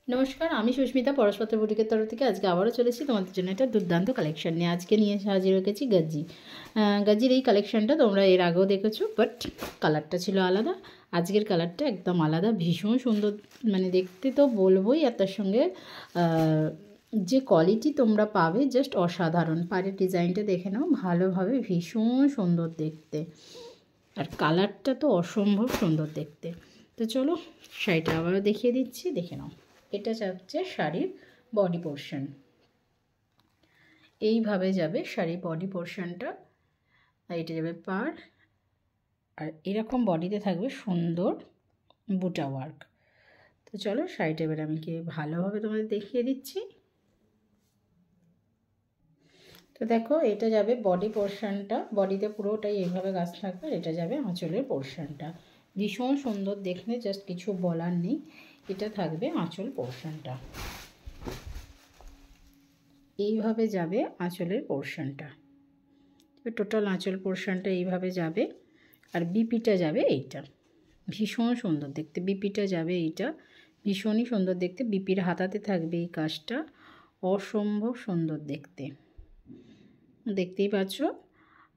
নমস্কার, আমি সুস্মিতা পরশপাত্র বুটিকের তরফ থেকে আজকে আবারও চলেছি তোমাদের জন্য একটা দুর্দান্ত কালেকশন নিয়ে। আজকে নিয়ে হাজির রেখেছি গাজ্জি। গাজ্জির এই কালেকশনটা তোমরা এর আগেও দেখেছো, বাট কালারটা ছিল আলাদা। আজকের কালারটা একদম আলাদা, ভীষণ সুন্দর, মানে দেখতে তো বলবোই। আর তার সঙ্গে যে কোয়ালিটি তোমরা পাবে জাস্ট অসাধারণ। পাড়ের ডিজাইনটা দেখে নাও ভালোভাবে, ভীষণ সুন্দর দেখতে, আর কালারটা তো অসম্ভব সুন্দর দেখতে। তো চলো শাড়িটা আবারও দেখিয়ে দিচ্ছি, দেখে নাও। এটা হচ্ছে শাড়ির বডি পোর্শন, এইভাবে যাবে শাড়ির বডি পোর্শনটা। আর এটা যাবে পাড়, আর এরকম বডিতে থাকবে সুন্দর বুটা ওয়ার্ক। তো চলো শাড়িটা এবার আমি কি ভালোভাবে তোমাদের দেখিয়ে দিচ্ছি। তো দেখো, এটা যাবে বডি পোর্শনটা, বডিতে পুরোটাই এইভাবে গাছ থাকবে। এটা যাবে আঁচলের পোর্শনটা, ভীষণ সুন্দর দেখতে, জাস্ট কিছু বলার নেই। এটা থাকবে আঁচল পোর্শনটা, এইভাবে যাবে আঁচলের পোর্শনটা। টোটাল আঁচল পোর্শনটা এইভাবে যাবে। আর বিপিটা যাবে এইটা, ভীষণ সুন্দর দেখতে। বিপিটা যাবে এইটা, ভীষণই সুন্দর দেখতে। বিপির হাতাতে থাকবে এই কাজটা, অসম্ভব সুন্দর দেখতে, দেখতেই পাচ্ছ।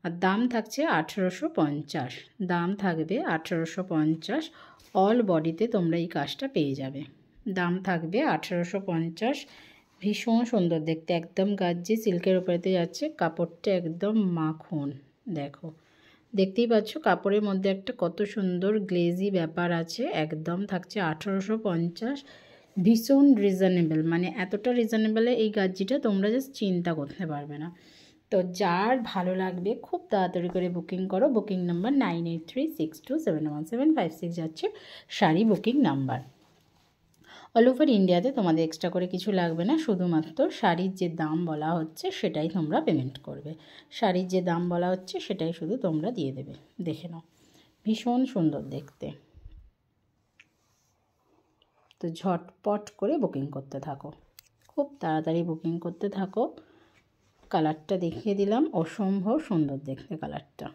আর দাম থাকছে 1850, দাম থাকবে 1850। অল বডিতে তোমরা এই কাজটা পেয়ে যাবে, দাম থাকবে 1850। ভীষণ সুন্দর দেখতে, একদম গাজ্জি সিল্কের উপরেতে যাচ্ছে। কাপড়টা একদম মাখন, দেখো দেখতেই পাচ্ছ কাপড়ের মধ্যে একটা কত সুন্দর গ্লেজি ব্যাপার আছে। একদম থাকছে 1850, ভীষণ রিজনেবল, মানে এতটা রিজনেবলে এই গাজ্জিটা তোমরা জাস্ট চিন্তা করতে পারবে না। তো যার ভালো লাগবে খুব তাড়াতাড়ি করে বুকিং করো। বুকিং নাম্বার 9836271756 যাচ্ছে sari booking number. All over ইন্ডিয়াতে তোমাদের এক্সট্রা করে কিছু লাগবে না, শুধুমাত্র শাড়ির যে দাম বলা হচ্ছে সেটাই তোমরা পেমেন্ট করবে। শাড়ির যে দাম বলা হচ্ছে সেটাই শুধু তোমরা দিয়ে দেবে। দেখে নাও, ভীষণ সুন্দর দেখতে। তো ঝটপট করে বুকিং করতে থাকো, খুব তাড়াতাড়ি বুকিং করতে থাকো। কালারটা দেখিয়ে দিলাম, অসম্ভব সুন্দর দেখতে কালারটা।